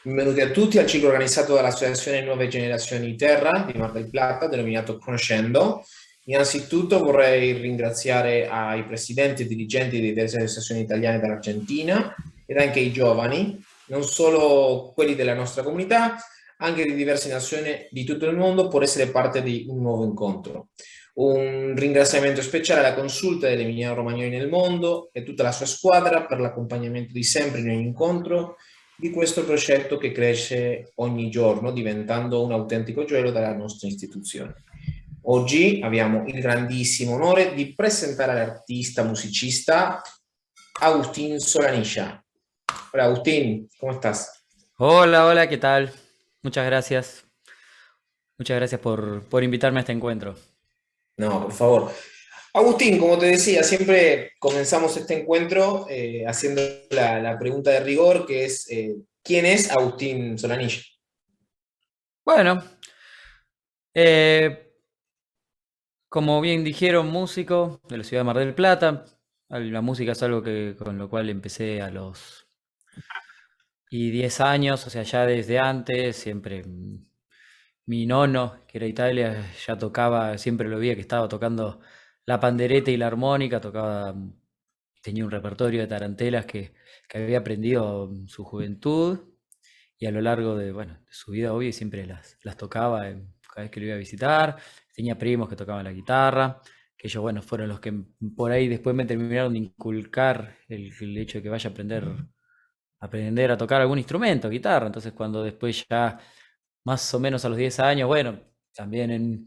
Benvenuti a tutti al ciclo organizzato dall'Associazione Nuove Generazioni Terra di Mar del Plata, denominato Conoscendo. Innanzitutto vorrei ringraziare ai presidenti e dirigenti di diverse associazioni italiane dall'Argentina ed anche ai giovani, non solo quelli della nostra comunità, anche di diverse nazioni di tutto il mondo, per essere parte di un nuovo incontro. Un ringraziamento speciale alla consulta dell'Emiliano Romagnoli nel mondo e tutta la sua squadra per l'accompagnamento di sempre in ogni incontro di questo progetto che cresce ogni giorno, diventando un autentico gioiello della nostra istituzione. Oggi abbiamo il grandissimo onore di presentare l'artista musicista Agustín Solanisha. Hola Agustín, ¿cómo estás? Hola, hola, ¿qué tal? Muchas gracias. Muchas gracias por invitarme a este encuentro. No, por favor. Agustín, como te decía, siempre comenzamos este encuentro haciendo la pregunta de rigor, que es, ¿quién es Agustín Solanilla? Bueno, eh, como bien dijeron, músico de la ciudad de Mar del Plata. La música es algo con lo cual empecé a los 10 años, o sea, ya desde antes, siempre mi nono, que era Italia, ya tocaba, siempre lo veía que estaba tocando la pandereta y la armónica, tocaba, tenía un repertorio de tarantelas que había aprendido en su juventud y a lo largo de, bueno, de su vida, obvio, y siempre las tocaba cada vez que lo iba a visitar. Tenía primos que tocaban la guitarra, que ellos, bueno, fueron los que por ahí después me terminaron de inculcar el hecho de que vaya aprender a tocar algún instrumento, guitarra. Entonces, cuando después ya, más o menos a los 10 años, bueno, también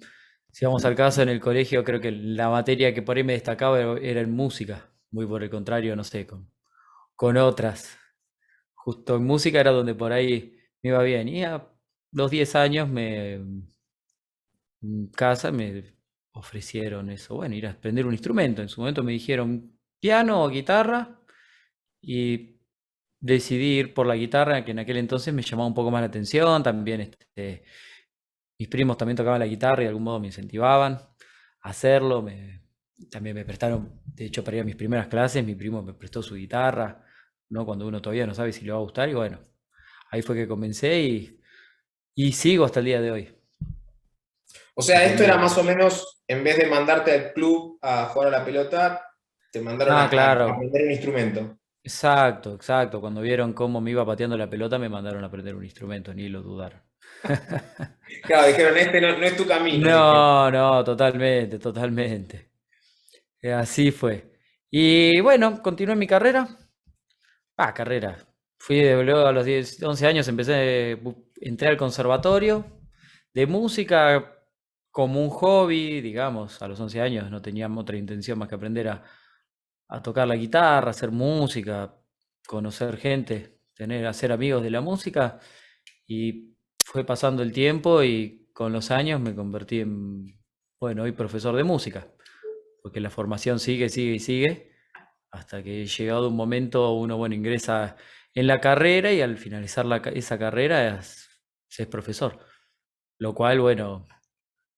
si vamos al caso, en el colegio, creo que la materia que por ahí me destacaba era en música, muy por el contrario, no sé, con otras. Justo en música era donde por ahí me iba bien. Y a los 10 años en casa me ofrecieron eso, bueno, ir a aprender un instrumento. En su momento me dijeron piano o guitarra y decidí ir por la guitarra, que en aquel entonces me llamaba un poco más la atención. También mis primos también tocaban la guitarra y de algún modo me incentivaban a hacerlo. También me prestaron, de hecho, para ir a mis primeras clases, mi primo me prestó su guitarra, ¿no? Cuando uno todavía no sabe si le va a gustar. Y bueno, ahí fue que comencé y sigo hasta el día de hoy. O sea, Hasta el esto era día de más o hoy. menos, en vez de mandarte al club a jugar a la pelota, te mandaron No, a claro. aprender un instrumento. Exacto, exacto. Cuando vieron cómo me iba pateando la pelota, me mandaron a aprender un instrumento, ni lo dudaron. Claro, dijeron, este no, no es tu camino, dijeron. No, no, totalmente, totalmente. Así fue. Y bueno, continué mi carrera. Carrera. Luego a los 10, 11 años entré al conservatorio de música como un hobby, digamos. A los 11 años no teníamos otra intención más que aprender a tocar la guitarra, hacer música, conocer gente, hacer amigos de la música. Y fue pasando el tiempo y con los años me convertí en, bueno, hoy profesor de música, porque la formación sigue, sigue y sigue, hasta que llegado un momento uno, bueno, ingresa en la carrera y al finalizar esa carrera se es profesor, lo cual, bueno,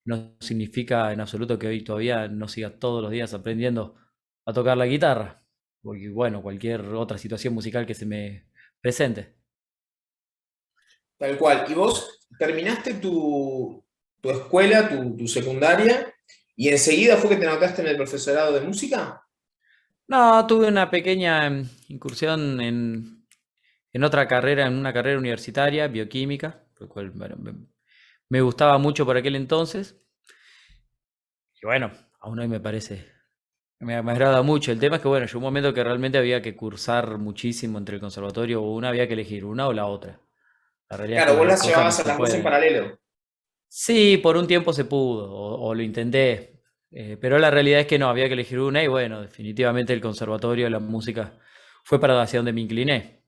no significa en absoluto que hoy todavía no siga todos los días aprendiendo a tocar la guitarra, porque, bueno, cualquier otra situación musical que se me presente. Tal cual. Y vos terminaste tu escuela, tu secundaria, y enseguida fue que te anotaste en el profesorado de música. No, tuve una pequeña incursión en otra carrera, en una carrera universitaria, bioquímica, lo cual, bueno, me gustaba mucho por aquel entonces. Y bueno, aún hoy me parece, me agrada mucho. El tema es que, bueno, llegó un momento que realmente había que cursar muchísimo entre el conservatorio o una, había que elegir una o la otra. La realidad es que Claro, las vos dos las cosas no llevabas a se las dos en pueden. paralelo. Sí, por un tiempo se pudo, o lo intenté, pero la realidad es que no, había que elegir una y bueno, definitivamente el conservatorio de la música fue para hacia donde me incliné.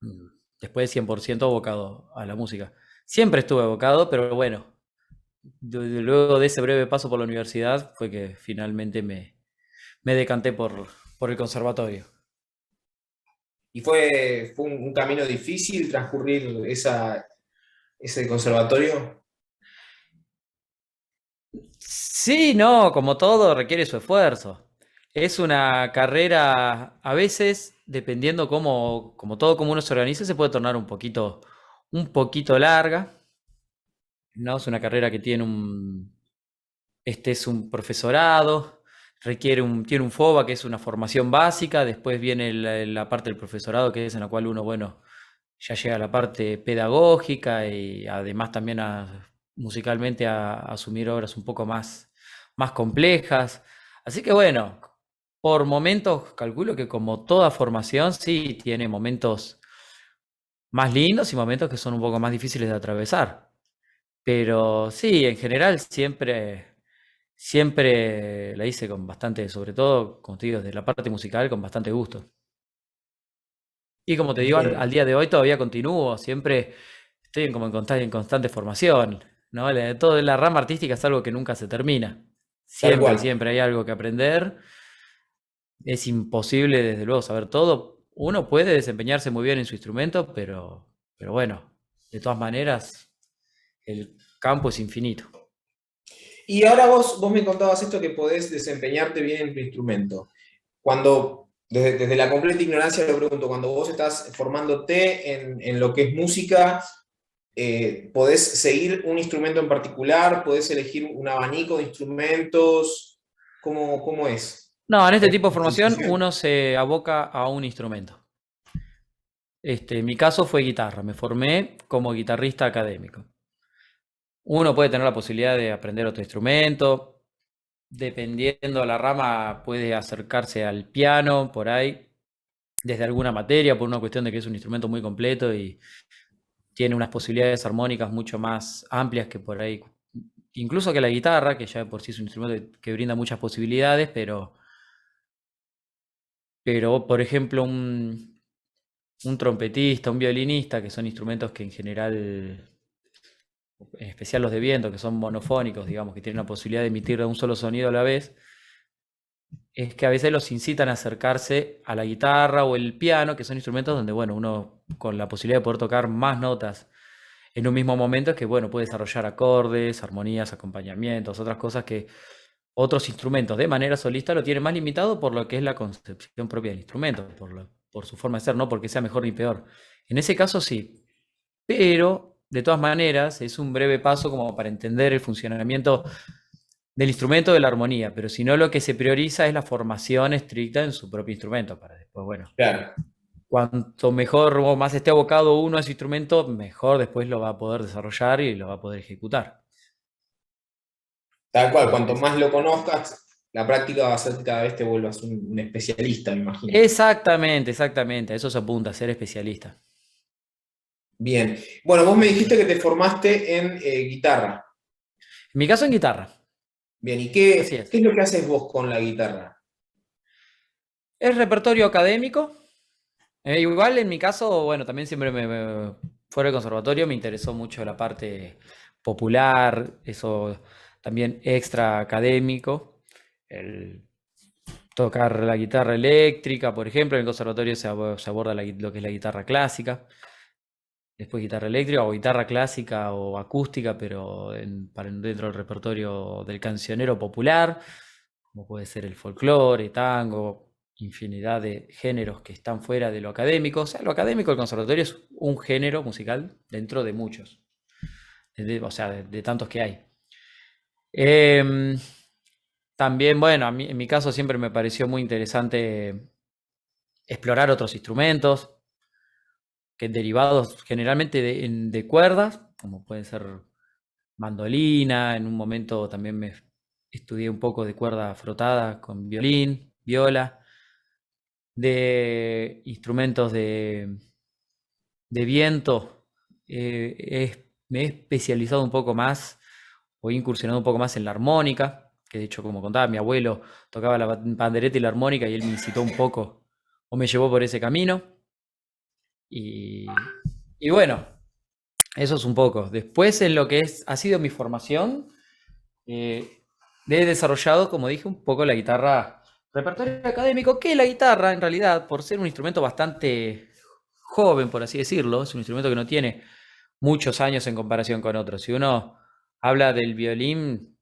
Mm, Después 100% abocado a la música. Siempre estuve abocado, pero bueno, luego de ese breve paso por la universidad fue que finalmente me decanté por el conservatorio. Y fue un camino difícil transcurrir ese conservatorio. Sí, no, como todo requiere su esfuerzo. Es una carrera, a veces, dependiendo como todo como uno se organice, se puede tornar un poquito un poquito larga, ¿no? Es una carrera que tiene es un profesorado, tiene un FOBA, que es una formación básica, después viene la parte del profesorado, que es en la cual uno, bueno, ya llega a la parte pedagógica y además también musicalmente a asumir obras un poco más complejas. Así que bueno, por momentos calculo que como toda formación sí tiene momentos más lindos y momentos que son un poco más difíciles de atravesar. Pero sí, en general siempre la hice con bastante, sobre todo, como te digo, desde la parte musical, con bastante gusto. Y como te digo, al Bien, día de hoy todavía continúo, siempre estoy en constante formación, ¿no? Toda la rama artística es algo que nunca se termina. tal Siempre, cual. siempre hay algo que aprender. Es imposible, desde luego, saber todo. Uno puede desempeñarse muy bien en su instrumento, pero bueno, de todas maneras, el campo es infinito. Y ahora vos me contabas esto que podés desempeñarte bien en tu instrumento. Desde la completa ignorancia lo pregunto, cuando vos estás formándote en lo que es música, ¿podés seguir un instrumento en particular? ¿Podés elegir un abanico de instrumentos? ¿Cómo es? No, en este ¿Tenés tipo de formación especialización? uno se aboca a un instrumento. En mi caso fue guitarra, me formé como guitarrista académico. Uno puede tener la posibilidad de aprender otro instrumento, dependiendo de la rama puede acercarse al piano por ahí, desde alguna materia, por una cuestión de que es un instrumento muy completo y tiene unas posibilidades armónicas mucho más amplias que por ahí, incluso que la guitarra, que ya de por sí es un instrumento que brinda muchas posibilidades, pero por ejemplo un trompetista, un violinista, que son instrumentos que en general, en especial los de viento, que son monofónicos, digamos, que tienen la posibilidad de emitir un solo sonido a la vez, es que a veces los incitan a acercarse a la guitarra o el piano, que son instrumentos donde, bueno, uno con la posibilidad de poder tocar más notas en un mismo momento, es que, bueno, puede desarrollar acordes, armonías, acompañamientos, otras cosas que otros instrumentos de manera solista lo tienen más limitado por lo que es la concepción propia del instrumento, por su forma de ser, no porque sea mejor ni peor. En ese caso sí, pero de todas maneras es un breve paso como para entender el funcionamiento del instrumento de la armonía, pero si no lo que se prioriza es la formación estricta en su propio instrumento, para después, bueno, Claro, cuanto mejor o más esté abocado uno a ese instrumento, mejor después lo va a poder desarrollar y lo va a poder ejecutar. tal cual. Así Cuanto que sí. más lo conozcas, la práctica va a hacer que cada vez te vuelvas un especialista, me imagino. Exactamente, exactamente, a eso se apunta, a ser especialista. Bien. Bueno, vos me Así que dijiste que bueno. te formaste en guitarra. En mi caso en guitarra, Bien, ¿y así qué es. es lo que haces vos con la guitarra? Es repertorio académico. Igual en mi caso, bueno, también siempre fuera del conservatorio me interesó mucho la parte popular, eso también extra académico, el tocar la guitarra eléctrica, por ejemplo, en el conservatorio se aborda lo que es la guitarra clásica, después guitarra eléctrica o guitarra clásica o acústica, pero dentro del repertorio del cancionero popular, como puede ser el folclore, tango, infinidad de géneros que están fuera de lo académico. O sea, lo académico del conservatorio es un género musical dentro de muchos, o sea, de tantos que hay. Em, También, bueno, en mi caso siempre me pareció muy interesante explorar otros instrumentos, que derivados generalmente de cuerdas, como pueden ser mandolina, en un momento también me estudié un poco de cuerda frotada con violín, viola, de instrumentos de viento. Me he especializado un poco más, o he incursionado un poco más en la armónica, que de hecho, como contaba, mi abuelo tocaba la pandereta y la armónica y él me incitó un poco, o me llevó por ese camino. Y, y bueno, eso es un poco. Después, en lo que ha sido mi formación, eh, he desarrollado, como dije, un poco la guitarra, repertorio académico, que la guitarra, en realidad, por ser un instrumento bastante joven, por así decirlo, es un instrumento que no tiene muchos años en comparación con otros. Si uno habla del violín,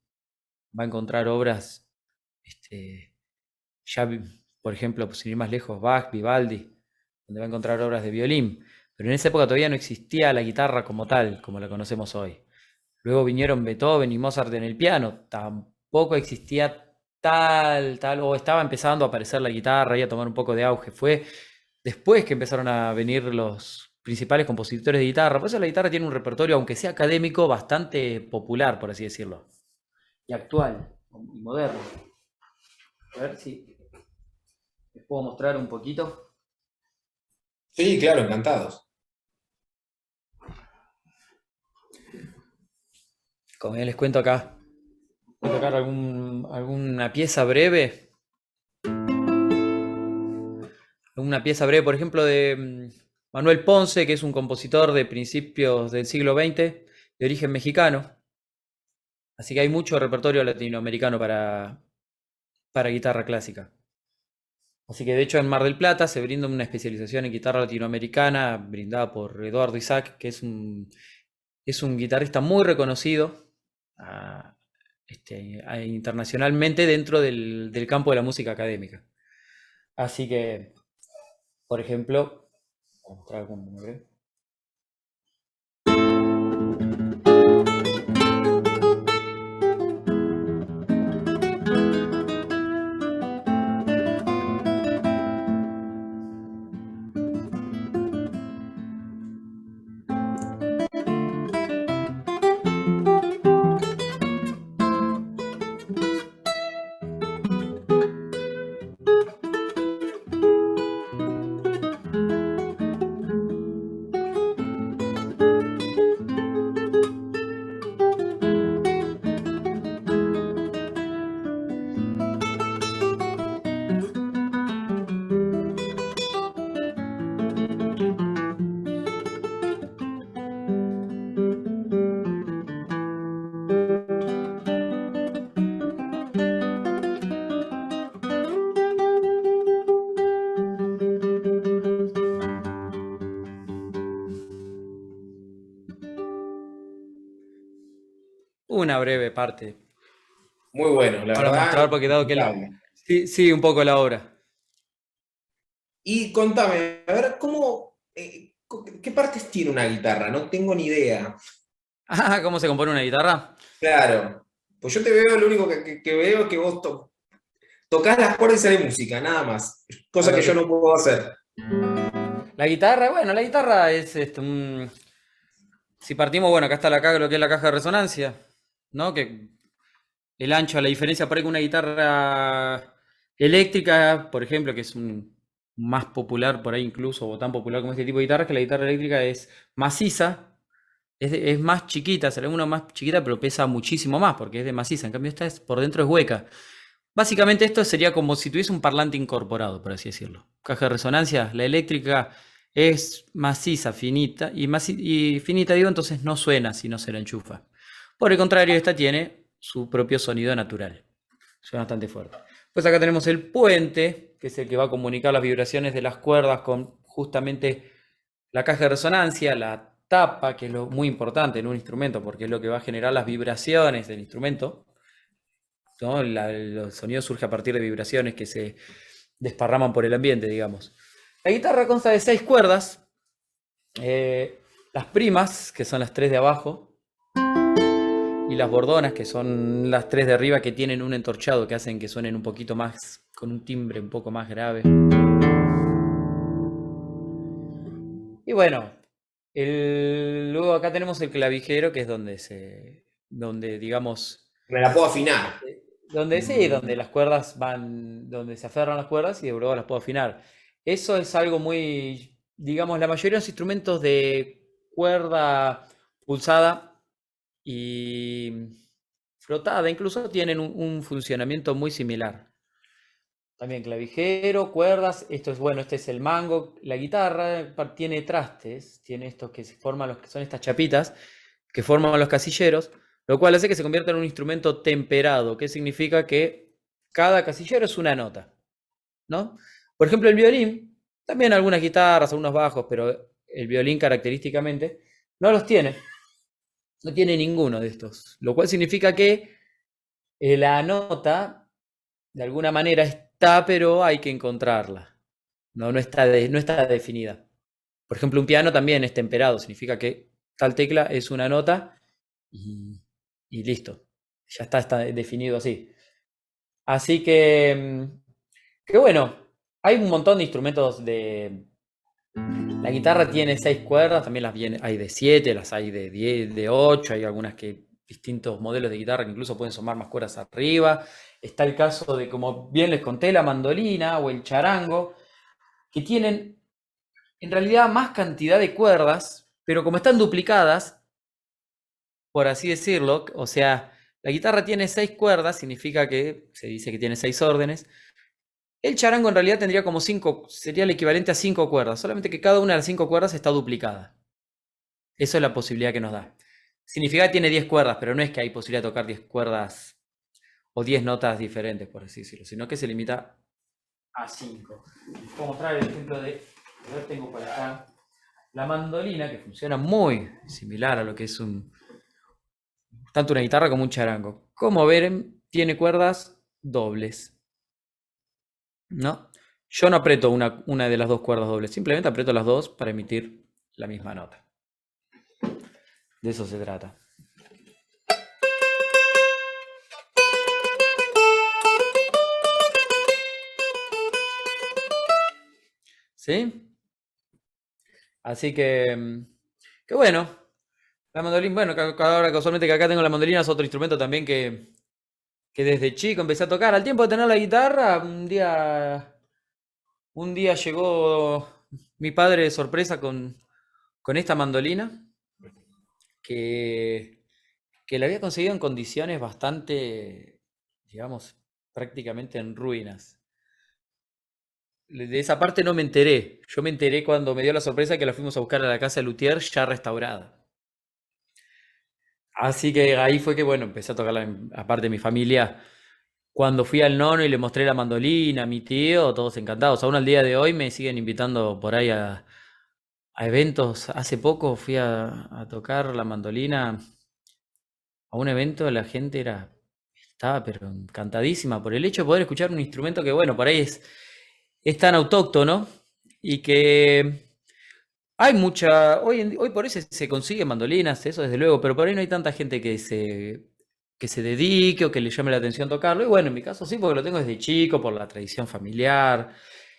va a encontrar obras, este, ya, por ejemplo, sin ir más lejos, Bach, Vivaldi, donde va a encontrar obras de violín. Pero en esa época todavía no existía la guitarra como tal, como la conocemos hoy. Luego vinieron Beethoven y Mozart en el piano. Tampoco existía tal, o estaba empezando a aparecer la guitarra y a tomar un poco de auge. Fue después que empezaron a venir los principales compositores de guitarra. Por eso la guitarra tiene un repertorio, aunque sea académico, bastante popular, por así decirlo. Y actual, y moderno. A ver si les puedo mostrar un poquito. Sí, claro, encantados. Como ya les cuento acá, voy a tocar alguna pieza breve. Una pieza breve, por ejemplo, de Manuel Ponce, que es un compositor de principios del siglo XX, de origen mexicano. Así que hay mucho repertorio latinoamericano para guitarra clásica. Así que de hecho en Mar del Plata se brinda una especialización en guitarra latinoamericana brindada por Eduardo Isaac, que es un guitarrista muy reconocido internacionalmente dentro del campo de la música académica. Así que, por ejemplo, voy a mostrar algún breve. Una breve parte Muy bueno, la para verdad, mostrar, porque dado que impecable. sí, sí, un poco la obra. Y contame, a ver, ¿qué partes tiene una guitarra? No tengo ni idea. Ah, ¿cómo se compone una guitarra? Claro, pues yo te veo, lo único que veo es que vos tocás las cuerdas y sale música, nada más. A Cosa que ver, yo no puedo hacer. la guitarra, bueno, la guitarra es si partimos, bueno, acá está lo que es la caja de resonancia, ¿no? Que el ancho, la diferencia por ahí con una guitarra eléctrica, por ejemplo, que es más popular por ahí incluso, o tan popular como este tipo de guitarras, que la guitarra eléctrica es maciza, es más chiquita, se le uno más chiquita, pero pesa muchísimo más porque es de maciza. En cambio, esta por dentro es hueca. Básicamente esto sería como si tuviese un parlante incorporado, por así decirlo. Caja de resonancia, la eléctrica es maciza, finita, y finita digo, entonces no suena si no se la enchufa. Por el contrario, esta tiene su propio sonido natural. Suena bastante fuerte. Pues acá tenemos el puente, que es el que va a comunicar las vibraciones de las cuerdas con justamente la caja de resonancia, la tapa, que es lo muy importante en un instrumento, porque es lo que va a generar las vibraciones del instrumento, ¿no? El sonido surge a partir de vibraciones que se desparraman por el ambiente, digamos. La guitarra consta de 6 cuerdas, las primas, que son las 3 de abajo, y las bordonas, que son las 3 de arriba, que tienen un entorchado que hacen que suenen un poquito más, con un timbre un poco más grave. Y bueno, luego acá tenemos el clavijero, que es donde digamos, Me la puedo afinar. donde sí, donde las cuerdas donde se aferran las cuerdas y luego las puedo afinar. Eso es algo muy, digamos, la mayoría de los instrumentos de cuerda pulsada y frotada incluso tienen un funcionamiento muy similar. También clavijero, cuerdas, esto es bueno, este es el mango. La guitarra tiene trastes, tiene estos que se forman los que son estas chapitas que forman los casilleros, lo cual hace que se convierta en un instrumento temperado, que significa que cada casillero es una nota, ¿no? Por ejemplo, el violín, también algunas guitarras, algunos bajos, pero el violín característicamente no los tiene, no tiene ninguno de estos, lo cual significa que la nota de alguna manera está, pero hay que encontrarla. No está definida. Por ejemplo, un piano también es temperado, significa que tal tecla es una nota y, y listo. Ya está definido así. Así que bueno, hay un montón de instrumentos de... La guitarra tiene 6 cuerdas, también hay de 7, las hay de 10, de 8, hay algunas que distintos modelos de guitarra que incluso pueden sumar más cuerdas arriba. Está el caso de, como bien les conté, la mandolina o el charango, que tienen en realidad más cantidad de cuerdas, pero como están duplicadas, por así decirlo, o sea, la guitarra tiene 6 cuerdas, significa que se dice que tiene 6 órdenes. El charango en realidad tendría como 5, sería el equivalente a 5 cuerdas, solamente que cada una de las 5 cuerdas está duplicada. Eso es la posibilidad que nos da. Significa que tiene 10 cuerdas, pero no es que hay posibilidad de tocar 10 cuerdas o 10 notas diferentes, por así decirlo, sino que se limita a 5. Les voy a mostrar el ejemplo de, a ver, tengo por acá la mandolina, que funciona muy similar a lo que es tanto una guitarra como un charango. Como ven, tiene cuerdas dobles, ¿no? Yo no aprieto una de las dos cuerdas dobles, simplemente aprieto las dos para emitir la misma nota. De eso se trata. ¿Sí? Así que bueno, la mandolina, bueno, ahora casualmente que acá tengo la mandolina, es otro instrumento también que desde chico empecé a tocar. Al tiempo de tener la guitarra, un día llegó mi padre de sorpresa con esta mandolina que, que la había conseguido en condiciones bastante, digamos, prácticamente en ruinas. De esa parte no me enteré. Yo me enteré cuando me dio la sorpresa que la fuimos a buscar a la casa de Luthier ya restaurada. Así que ahí fue que, bueno, empecé a tocarla, aparte de mi familia. Cuando fui al nono y le mostré la mandolina a mi tío, todos encantados. Aún al día de hoy me siguen invitando por ahí a eventos. Hace poco fui a tocar la mandolina a un evento, la gente estaba pero encantadísima por el hecho de poder escuchar un instrumento que, bueno, por ahí es tan autóctono y que hay hoy por ahí se consiguen mandolinas, eso desde luego, pero por ahí no hay tanta gente que se dedique o que le llame la atención tocarlo. Y bueno, en mi caso sí, porque lo tengo desde chico, por la tradición familiar.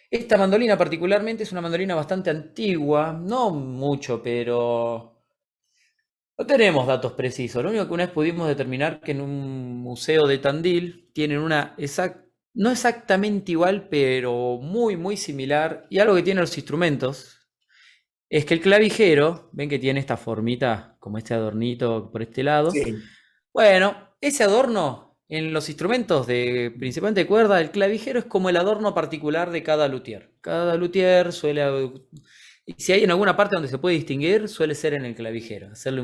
Esta mandolina particularmente es una mandolina bastante antigua, no mucho, pero no tenemos datos precisos. Lo único que una vez pudimos determinar que en un museo de Tandil tienen no exactamente igual, pero muy, muy similar. Y algo que tienen los instrumentos es que el clavijero, ven que tiene esta formita, como este adornito por este lado. Sí. Bueno, ese adorno en los instrumentos principalmente de cuerda, el clavijero es como el adorno particular de cada luthier. Cada luthier y si hay en alguna parte donde se puede distinguir, suele ser en el clavijero. Hacerle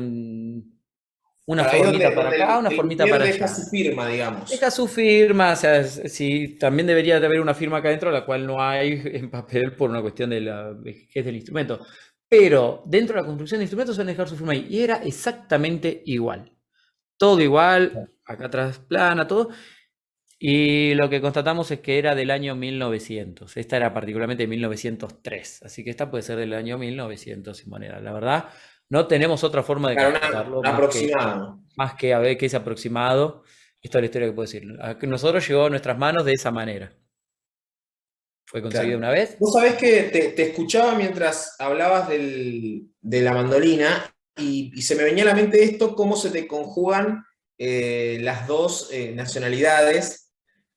una Claro, ahí formita para donde acá, una el formita luthier para deja allá. su firma, Deja digamos. su firma, o sea, si también debería de haber una firma acá adentro, la cual no hay en papel por una cuestión de la vejez del instrumento. Pero dentro de la construcción de instrumentos suelen dejar su firma ahí. Y era exactamente igual. Todo igual, acá atrás plana, todo. Y lo que constatamos es que era del año 1900. Esta era particularmente de 1903. Así que esta puede ser del año 1900 sin moneda. La verdad, no tenemos otra forma de Claro, constatarlo un aproximado. más que a ver qué es aproximado. Esto es la historia que puedo decir. Nosotros llegó a nuestras manos de esa manera. Fue conseguido Claro. una vez. Vos sabés que te escuchaba mientras hablabas de la mandolina y se me venía a la mente esto, cómo se te conjugan las dos nacionalidades.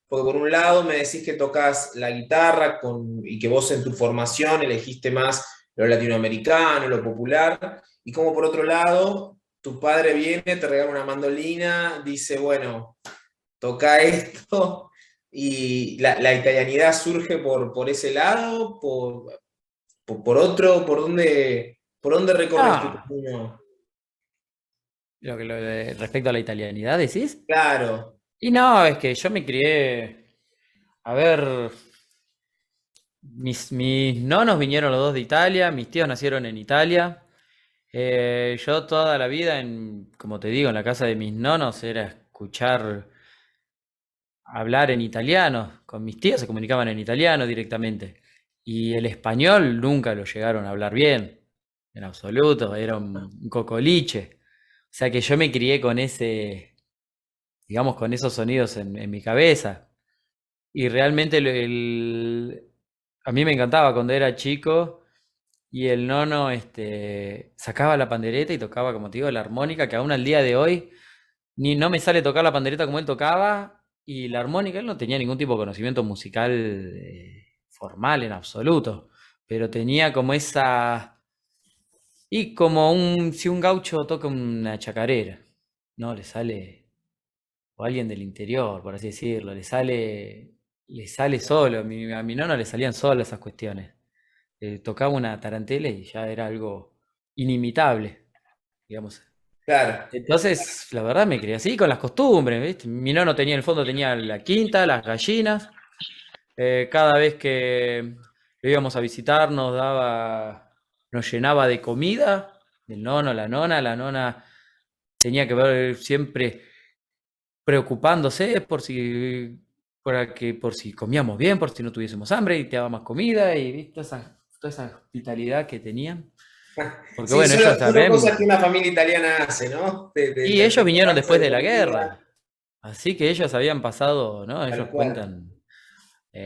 Porque por un lado me decís que tocas la guitarra y que vos en tu formación elegiste más lo latinoamericano, lo popular, y como por otro lado tu padre viene, te regala una mandolina, dice, bueno, toca esto, y la italianidad surge por ese lado, por otro, por dónde recorres tu Ah, camino. respecto a la italianidad, decís. Claro, Y no, es que yo me crié. A ver, mis nonos vinieron los dos de Italia, mis tíos nacieron en Italia. Yo toda la vida, como te digo, en la casa de mis nonos era escuchar hablar en italiano. Con mis tíos se comunicaban en italiano directamente. Y el español nunca lo llegaron a hablar bien. en absoluto, era un cocoliche. O sea que yo me crié con digamos, con esos sonidos en mi cabeza. Y realmente a mí me encantaba cuando era chico y el nono sacaba la pandereta y tocaba, como te digo, la armónica, que aún al día de hoy ni no me sale tocar la pandereta como él tocaba, y la armónica, él no tenía ningún tipo de conocimiento musical formal en absoluto, pero tenía como y como si un gaucho toca una chacarera, ¿no? Le sale, o alguien del interior, por así decirlo, le sale solo, a mi nono le salían solas esas cuestiones. Tocaba una tarantela y ya era algo inimitable, digamos. Claro. Entonces, la verdad me crié así con las costumbres, ¿viste? Mi nono tenía en el fondo, tenía la quinta, las gallinas. Cada vez que lo íbamos a visitar nos llenaba de comida. El nono, la nona tenía que ver siempre preocupándose por si comíamos bien, por si no tuviésemos hambre y te daba más comida y ¿viste? Toda esa hospitalidad que tenían. Porque Sí, bueno, ellos solo cosas que también. una familia italiana hace, ¿no? Y De ellos vinieron preocuparse después de de la comida, guerra. Así que ellos habían pasado, ¿no? Ellos tal cual. cuentan,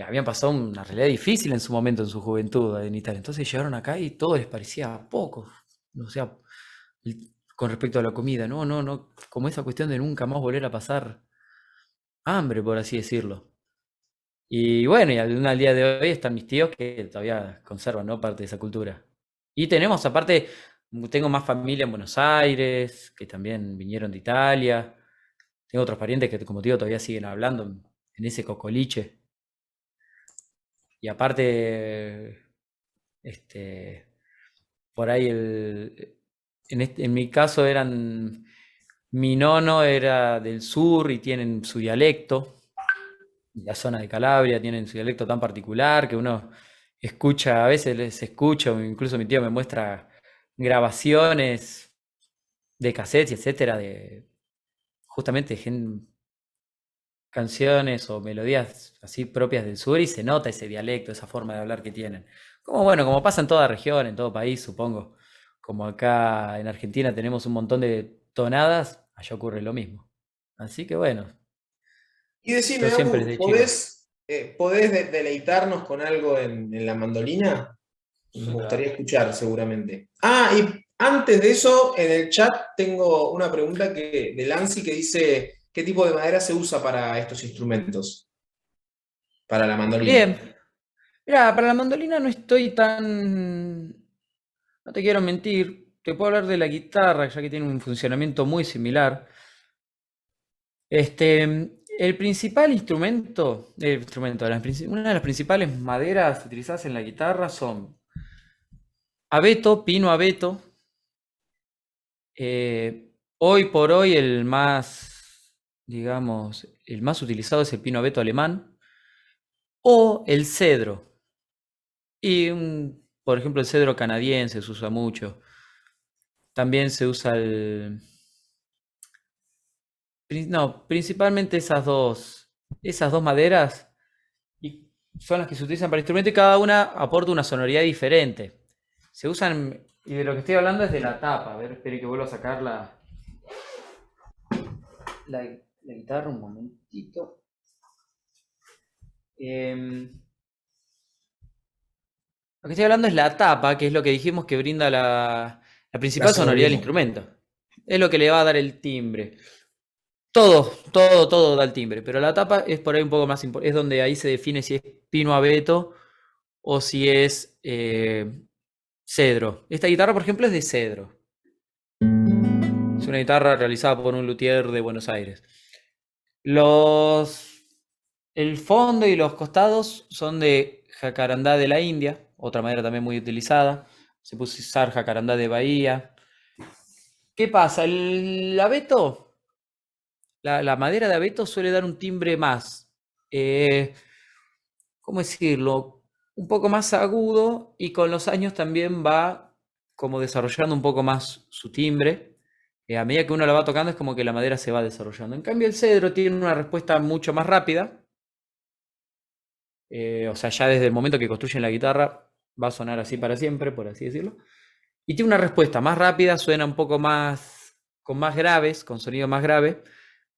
habían pasado una realidad difícil en su momento, en su juventud en Italia. Entonces llegaron acá y todo les parecía poco. O sea, con respecto a la comida, no, no, no, como esa cuestión de nunca más volver a pasar hambre, por así decirlo. Y bueno, y al día de hoy están mis tíos que todavía conservan, ¿no? Parte de esa cultura. Y tenemos, aparte, tengo más familia en Buenos Aires, que también vinieron de Italia. Tengo otros parientes que, como te digo, todavía siguen hablando en ese cocoliche. Y aparte, este, por ahí en mi caso mi nono era del sur y tienen su dialecto. La zona de Calabria tienen su dialecto tan particular que uno escucha, a veces les escucho, incluso mi tío me muestra grabaciones de cassettes, etcétera, de justamente canciones o melodías así propias del sur y se nota ese dialecto, esa forma de hablar que tienen. Como bueno, como pasa en toda región, en todo país, supongo. Como acá en Argentina tenemos un montón de tonadas, allá ocurre lo mismo. Así que bueno, Y decime, yo siempre Apu, desde chico. ¿podés deleitarnos con algo en la mandolina? Nos Sí, claro. gustaría escuchar, seguramente. Ah, y antes de eso, en el chat tengo una pregunta de Lancy que dice, ¿qué tipo de madera se usa para estos instrumentos? Para la mandolina. Bien, mira, para la mandolina no estoy tan. No te quiero mentir, te puedo hablar de la guitarra, ya que tiene un funcionamiento muy similar. El principal instrumento, una de las principales maderas utilizadas en la guitarra son abeto, pino abeto. Hoy por hoy digamos, el más utilizado es el pino abeto alemán o el cedro. Por ejemplo, el cedro canadiense se usa mucho. También se usa no, principalmente esas dos maderas y son las que se utilizan para instrumento y cada una aporta una sonoridad diferente. Se usan, y de lo que estoy hablando es de la tapa. A ver, espere que vuelva a sacar la guitarra un momentito. Lo que estoy hablando es la tapa, que es lo que dijimos que brinda la La principal sonoridad del sonoridad. instrumento. Es lo que le va a dar el timbre. Todo, todo, todo da el timbre, pero la tapa es por ahí un poco más importante, es donde ahí se define si es pino abeto o si es cedro. Esta guitarra, por ejemplo, es de cedro. Es una guitarra realizada por un luthier de Buenos Aires. Los, el fondo y los costados son de jacarandá de la India, otra madera también muy utilizada. Se puede usar jacarandá de Bahía. ¿Qué pasa? El abeto, la madera de abeto suele dar un timbre más, ¿cómo decirlo? Un poco más agudo y con los años también va como desarrollando un poco más su timbre. A medida que uno la va tocando es como que la madera se va desarrollando. En cambio el cedro tiene una respuesta mucho más rápida. O sea, ya desde el momento que construyen la guitarra va a sonar así para siempre, por así decirlo. y tiene una respuesta más rápida, suena un poco más, con más graves, con sonido más grave,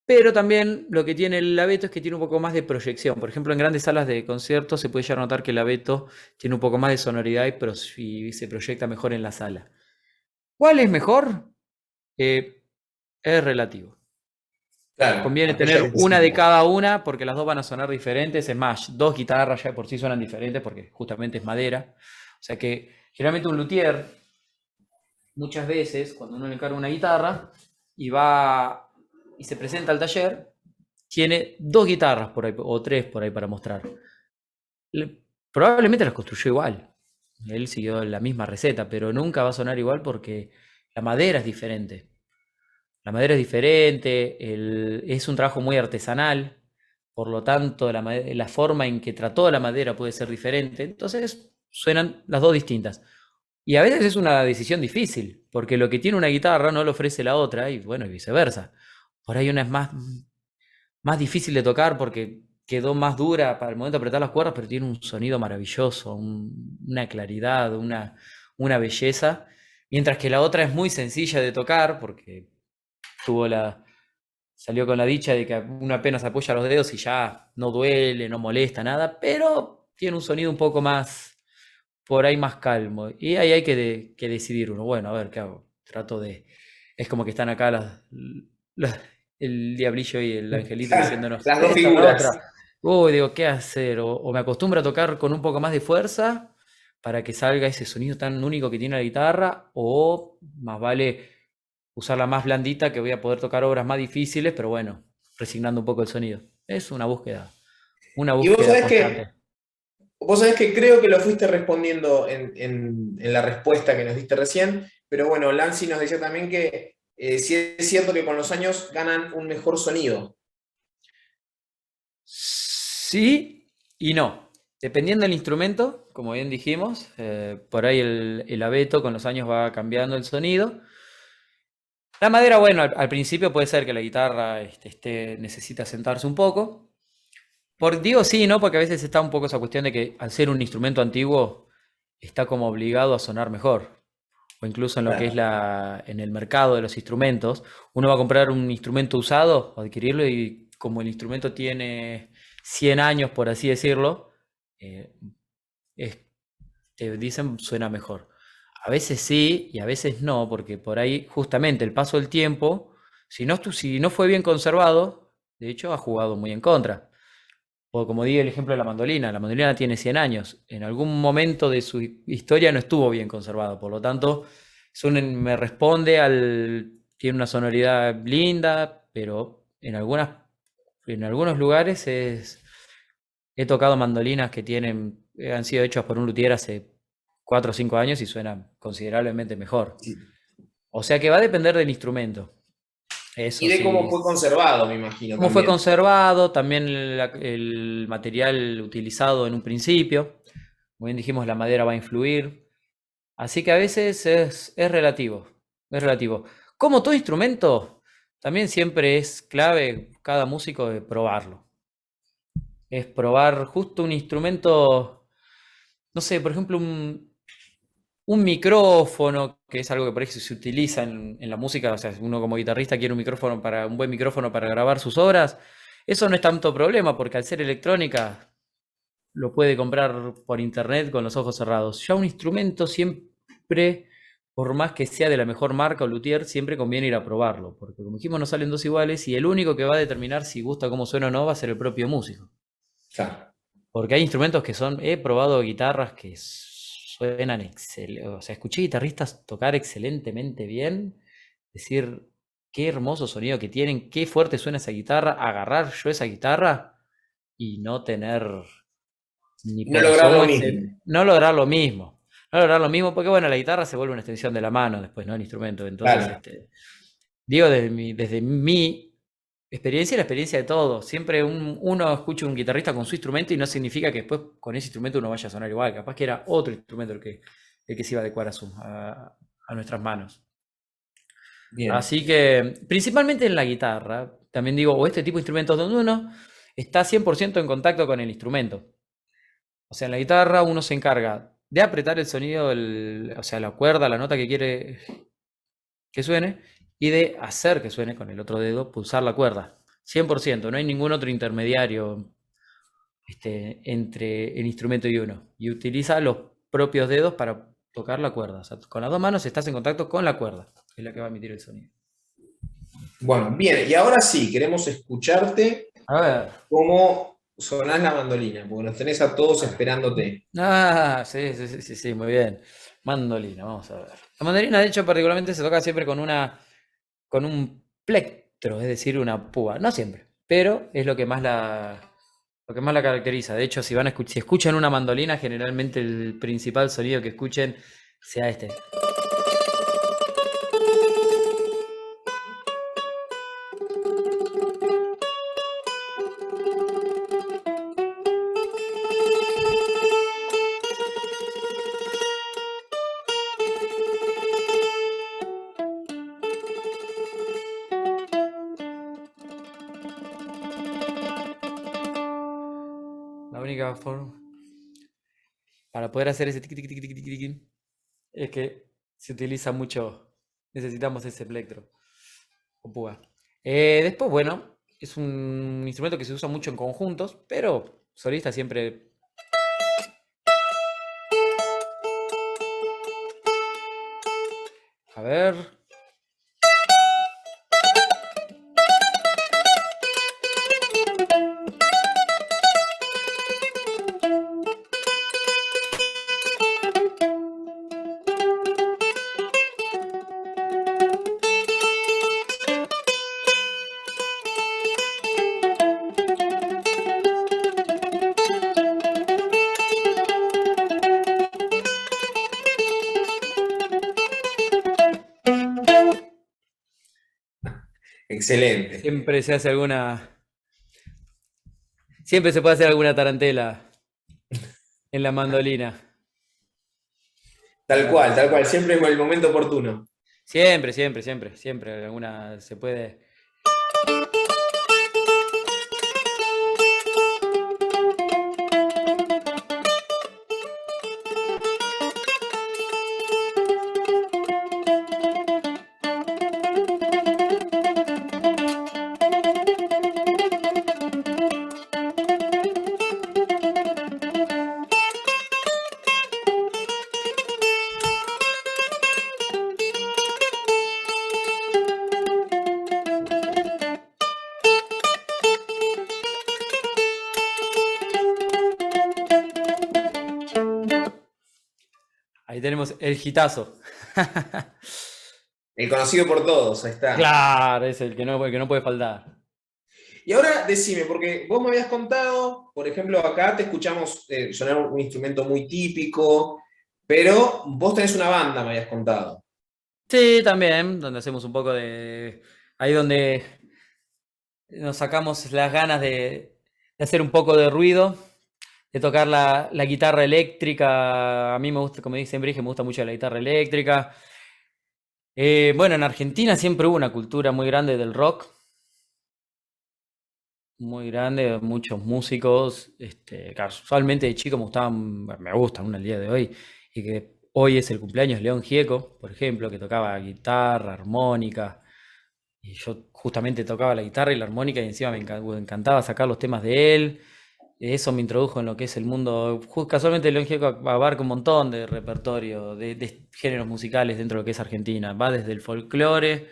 pero también lo que tiene el abeto es que tiene un poco más de proyección. Por ejemplo, en grandes salas de conciertos se puede llegar a notar que el abeto tiene un poco más de sonoridad y se proyecta mejor en la sala. ¿Cuál es mejor? Es relativo. Claro, Conviene aquella tener que te una de sirva. cada una porque las dos van a sonar diferentes. Es más, dos guitarras ya de por sí suenan diferentes porque justamente es madera. O sea que generalmente un luthier, muchas veces, cuando uno le encarga una guitarra y va y se presenta al taller, tiene dos guitarras por ahí o tres por ahí para mostrar. Probablemente las construyó igual. Él siguió la misma receta, pero nunca va a sonar igual porque la madera es diferente. La madera es diferente, es un trabajo muy artesanal, por lo tanto la forma en que trató la madera puede ser diferente, entonces suenan las dos distintas. Y a veces es una decisión difícil, porque lo que tiene una guitarra no lo ofrece la otra, y bueno, y viceversa. Por ahí una es más difícil de tocar porque quedó más dura para el momento de apretar las cuerdas, pero tiene un sonido maravilloso, una claridad, una belleza, mientras que la otra es muy sencilla de tocar porque tuvo salió con la dicha de que uno apenas apoya los dedos y ya no duele, no molesta nada, pero tiene un sonido un poco más, por ahí más calmo. Y ahí hay que decidir uno, bueno, a ver, ¿qué hago? Es como que están acá las- el diablillo y el angelito diciéndonos, Las dos esta o la otra. figuras. Uy, digo, ¿qué hacer? O me acostumbro a tocar con un poco más de fuerza para que salga ese sonido tan único que tiene la guitarra, o más vale usarla más blandita que voy a poder tocar obras más difíciles, pero bueno, resignando un poco el sonido. Es una Y búsqueda constante. vos sabés que creo que lo fuiste respondiendo en la respuesta que nos diste recién, pero bueno, Lancy nos decía también que sí es cierto que con los años ganan un mejor sonido. Sí y no. Dependiendo del instrumento, como bien dijimos, por ahí el abeto con los años va cambiando el sonido. La madera, bueno, al principio puede ser que la guitarra necesita sentarse un poco. Digo sí, ¿no? Porque a veces está un poco esa cuestión de que al ser un instrumento antiguo está como obligado a sonar mejor. O incluso en lo que es Claro. en el mercado de los instrumentos, uno va a comprar un instrumento usado o adquirirlo y como el instrumento tiene 100 años, por así decirlo, eh, es- te dicen suena mejor. A veces sí y a veces no, porque por ahí justamente el paso del tiempo, si no fue bien conservado, de hecho ha jugado muy en contra. O como di el ejemplo de la mandolina tiene 100 años, en algún momento de su historia no estuvo bien conservado, por lo tanto, me responde tiene una sonoridad linda, pero en algunos lugares he tocado mandolinas que han sido hechas por un luthier hace 4 o 5 años y suenan considerablemente mejor. Sí. O sea que va a depender del instrumento. Y Eso de cómo sí, fue conservado, me imagino cómo fue también. conservado, también el material utilizado en un principio. Como bien dijimos, la madera va a influir. Así que a veces es relativo. Es relativo. Como todo instrumento, también siempre es clave cada músico de probarlo. Es probar justo un instrumento, no sé, por ejemplo, un micrófono, que es algo que por ahí se utiliza en la música, o sea, si uno como guitarrista quiere un buen micrófono para grabar sus obras, eso no es tanto problema, porque al ser electrónica lo puede comprar por internet con los ojos cerrados. Ya un instrumento siempre, por más que sea de la mejor marca o luthier, siempre conviene ir a probarlo, porque como dijimos, no salen dos iguales y el único que va a determinar si gusta cómo suena o no va a ser el propio músico. Claro. Porque hay instrumentos he probado guitarras que suenan excelente, o sea, escuché guitarristas tocar excelentemente bien, decir qué hermoso sonido que tienen, qué fuerte suena esa guitarra, agarrar yo esa guitarra y no tener ni Y no por lograr lo asomo mismo. no lograr lo mismo. No lograr lo mismo, porque bueno, la guitarra se vuelve una extensión de la mano después, ¿no? El instrumento. Entonces, Claro. digo desde mi experiencia y la experiencia de todos. Siempre uno escucha un guitarrista con su instrumento y no significa que después con ese instrumento uno vaya a sonar igual. Capaz que era otro instrumento el que se iba a adecuar a nuestras manos. Bien. Así que, principalmente en la guitarra, también digo, o este tipo de instrumentos donde uno está 100% en contacto con el instrumento. O sea, en la guitarra uno se encarga. de apretar el sonido, o sea, la cuerda, la nota que quiere que suene, y de hacer que suene con el otro dedo, pulsar la cuerda. 100%, no hay ningún otro intermediario entre el instrumento y uno. Y utiliza los propios dedos para tocar la cuerda. O sea, con las dos manos estás en contacto con la cuerda, que es la que va a emitir el sonido. Bueno, bien, y ahora sí, queremos escucharte A ver. cómo sonás la mandolina, porque nos tenés a todos esperándote. Ah, sí, sí, sí, sí, sí, muy bien. Mandolina, vamos a ver. La mandolina, de hecho, particularmente se toca siempre con un plectro, es decir, una púa. No siempre, pero es lo que más la caracteriza. De hecho, si escuchan una mandolina, generalmente el principal sonido que escuchen sea este. La única forma para poder hacer ese tiqui, tiqui, tiqui, tiqui, tiqui, tiqui, es que se utiliza mucho, necesitamos ese plectro o púa. Después, bueno, es un instrumento que se usa mucho en conjuntos, pero solista siempre. A ver. Excelente. Siempre se hace alguna. Siempre se puede hacer alguna tarantela en la mandolina. Tal cual, siempre en el momento oportuno. Siempre, siempre, siempre, siempre alguna se puede. Ahí tenemos el gitazo. El conocido por todos, ahí está. Claro, es el que no puede faltar. Y ahora decime, porque vos me habías contado, por ejemplo, acá te escuchamos sonar un instrumento muy típico, pero vos tenés una banda, me habías contado. Sí, también, donde hacemos un poco de. Ahí donde nos sacamos las ganas de hacer un poco de ruido, de tocar la guitarra eléctrica. A mí me gusta, como dice Brige, me gusta mucho la guitarra eléctrica. Bueno, en Argentina siempre hubo una cultura muy grande del rock, muy grande, muchos músicos. Casualmente de chico me gustaban, bueno, me gustan aún al día de hoy, y que hoy es el cumpleaños de León Gieco, por ejemplo, que tocaba guitarra, armónica. Y yo justamente tocaba la guitarra y la armónica y encima me encantaba sacar los temas de él. Eso me introdujo en lo que es el mundo. Casualmente León Gieco abarca un montón de repertorio, de géneros musicales dentro de lo que es Argentina. Va desde el folclore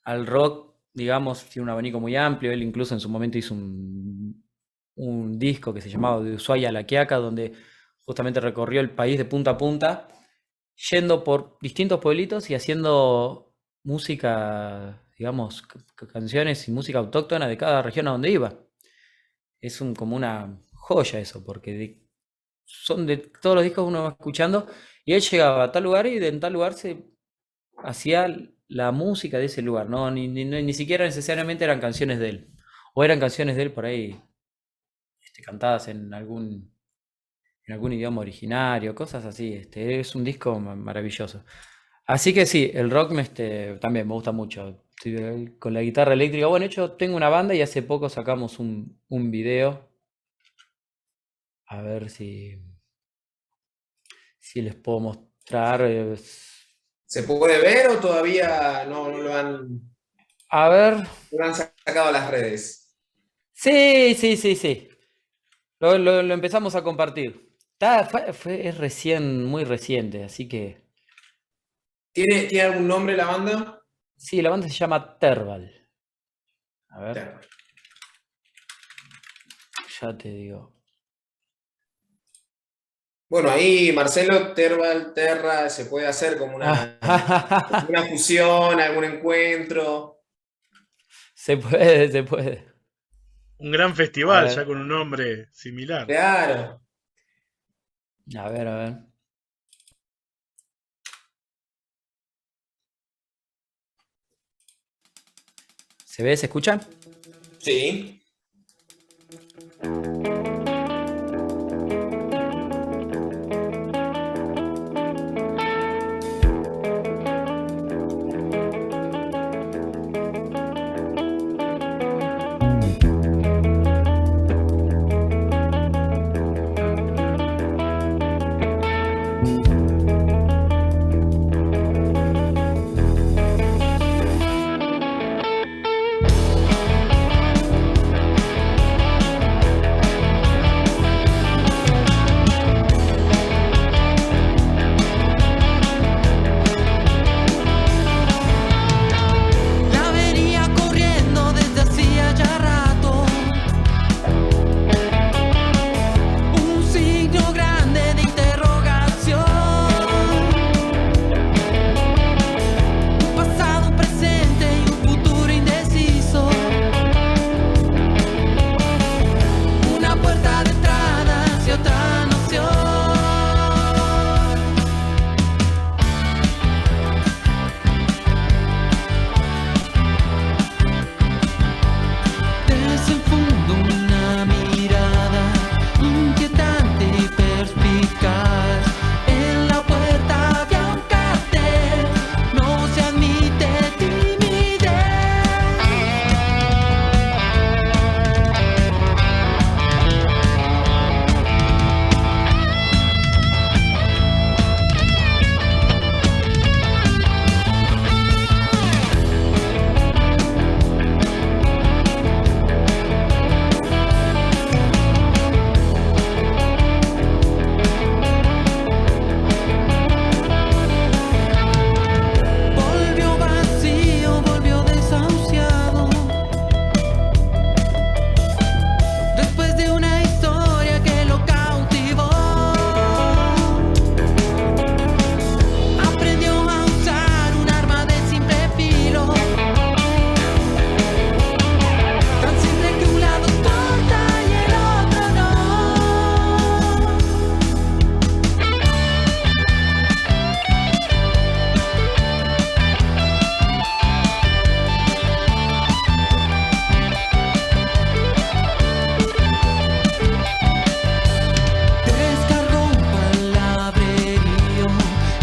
al rock, digamos, tiene un abanico muy amplio. Él incluso en su momento hizo un disco que se llamaba De Ushuaia a La Quiaca, donde justamente recorrió el país de punta a punta, yendo por distintos pueblitos y haciendo música, digamos, canciones y música autóctona de cada región a donde iba. Es como una joya eso, porque son de todos los discos que uno va escuchando y él llegaba a tal lugar y en tal lugar se hacía la música de ese lugar, ¿no? Ni siquiera necesariamente eran canciones de él, o eran canciones de él por ahí cantadas en algún idioma originario, cosas así. Es un disco maravilloso. Así que sí, el rock también me gusta mucho. Sí, con la guitarra eléctrica. Bueno, de hecho, tengo una banda y hace poco sacamos un video. A ver si les puedo mostrar. ¿Se puede ver o todavía no lo han, A ver. no lo han sacado a las redes? Sí, sí, sí, sí. Lo empezamos a compartir. Es recién, muy reciente, así que. ¿Tiene algún nombre la banda? Sí, la banda se llama Terval. A ver, Claro. ya te digo. Bueno, ahí Marcelo, Terbal, Terra, se puede hacer como una fusión, algún encuentro. Se puede, se puede. Un gran A festival ya ver, con un nombre similar. Claro. a ver, a ver. ¿Se ve? ¿Se escucha? Sí. La venía corriendo desde hacía ya rato, un signo grande de interrogación, un pasado, un presente y un futuro indeciso, una puerta de entrada hacia otra noción. Desenfundo una mirada inquietante y perspicaz. En la puerta había un cartel, no se admite timidez. Volvió vacío, volvió desahuciado, después de una historia que lo cautivó. Aprendió a usar un arma de simple filo, tan simple que un lado corta y el otro no. Descargó un palabrerío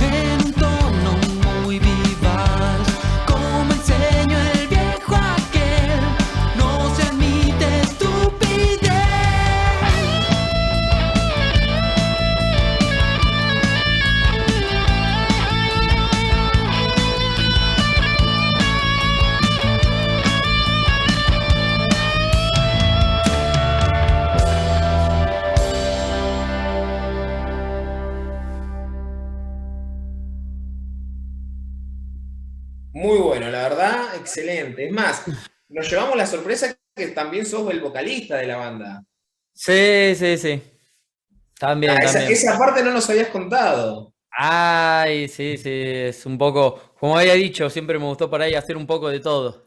en un tono muy vivaz, como enseñó el viejo aquel, no se admite estupidez. Muy bueno, la verdad, excelente. Es más, nos llevamos la sorpresa que también sos el vocalista de la banda. Sí, sí, sí. También, también. Esa parte no nos habías contado. Ay, sí, sí, es un poco, como había dicho, siempre me gustó por ahí hacer un poco de todo.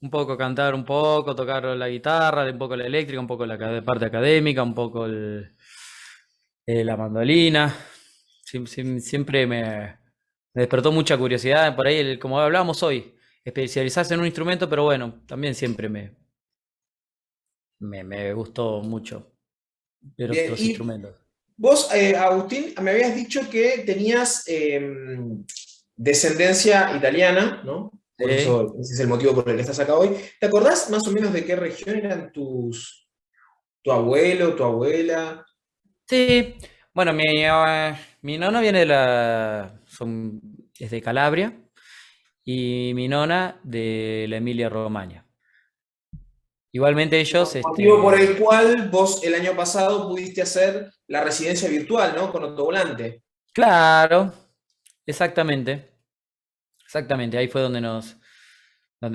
Un poco cantar, un poco, tocar la guitarra, un poco la eléctrica, un poco la parte académica, un poco la mandolina. Siempre me despertó mucha curiosidad por ahí, como hablábamos hoy, especializarse en un instrumento, pero bueno, también siempre me gustó mucho ver Bien, otros y instrumentos. vos, Agustín, me habías dicho que tenías descendencia italiana, ¿no? Por Sí. eso ese es el motivo por el que estás acá hoy. ¿Te acordás más o menos de qué región eran tu abuelo, tu abuela? Sí, Bueno, mi nona viene es de Calabria y mi nona de la Emilia-Romagna. Igualmente ellos, Motivo por el cual vos el año pasado pudiste hacer la residencia virtual, ¿no? Con Otto Volante. claro, exactamente, ahí fue donde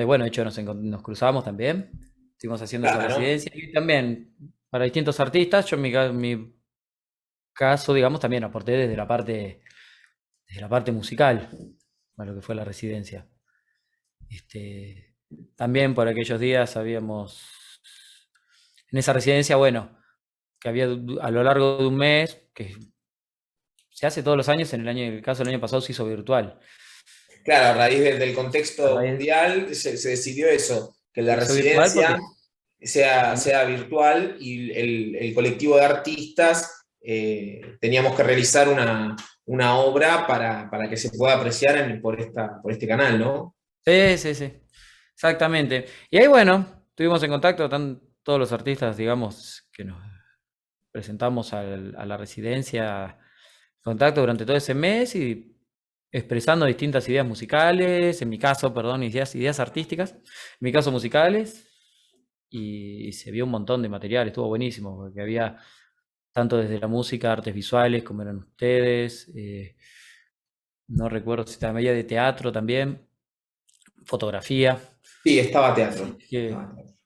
bueno, de hecho nos cruzamos también, estuvimos haciendo esa Claro. residencia y también para distintos artistas, yo en mi caso, digamos, también aporté desde la parte musical a lo que fue la residencia. También por aquellos días habíamos, en esa residencia, bueno, que había a lo largo de un mes, que se hace todos los años, en el caso del año pasado se hizo virtual. Claro, a raíz del A contexto raíz mundial se decidió eso, que la se hizo virtual residencia porque sea virtual y el colectivo de artistas teníamos que realizar una obra para que se pueda apreciar por este canal, ¿no? sí, exactamente. Y ahí, bueno, estuvimos en contacto, todos los artistas, digamos, que nos presentamos a la residencia, contacto durante todo ese mes y expresando distintas ideas musicales, en mi caso, perdón, ideas artísticas, en mi caso musicales, y se vio un montón de material, estuvo buenísimo, porque había tanto desde la música, artes visuales, como eran ustedes, no recuerdo si también había de teatro también, fotografía. Sí, estaba teatro.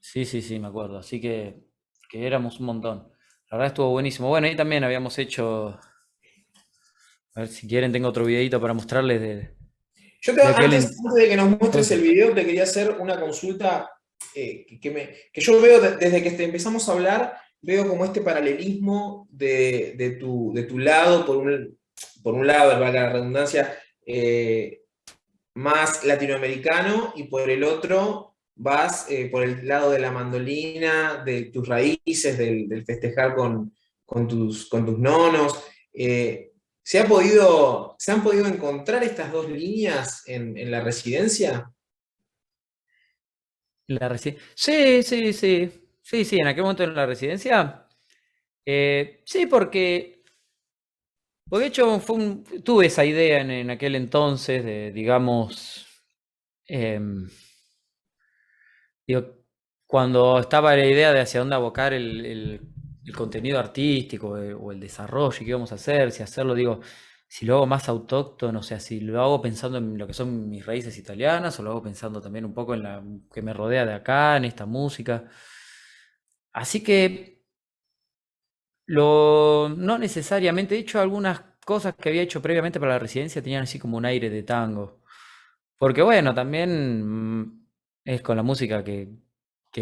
Sí, me acuerdo. Así que éramos un montón. La verdad estuvo buenísimo. Bueno, ahí también habíamos hecho. A ver si quieren, tengo otro videito para mostrarles Antes de que nos muestres el video, te quería hacer una consulta que yo veo desde que empezamos a hablar, veo como este paralelismo de tu lado, por un lado, valga la redundancia, más latinoamericano, y por el otro vas por el lado de la mandolina, de tus raíces, del festejar con tus nonos. ¿Se han podido encontrar estas dos líneas en la residencia? Sí, en aquel momento en la residencia. Sí, porque de hecho tuve esa idea en aquel entonces de, digamos, digo, cuando estaba la idea de hacia dónde abocar el contenido artístico o el desarrollo que íbamos a hacer, si hacerlo, digo, si lo hago más autóctono, o sea, si lo hago pensando en lo que son mis raíces italianas, o lo hago pensando también un poco en la que me rodea de acá, en esta música. Así que no necesariamente, de hecho, algunas cosas que había hecho previamente para la residencia tenían así como un aire de tango. Porque bueno, también es con la música que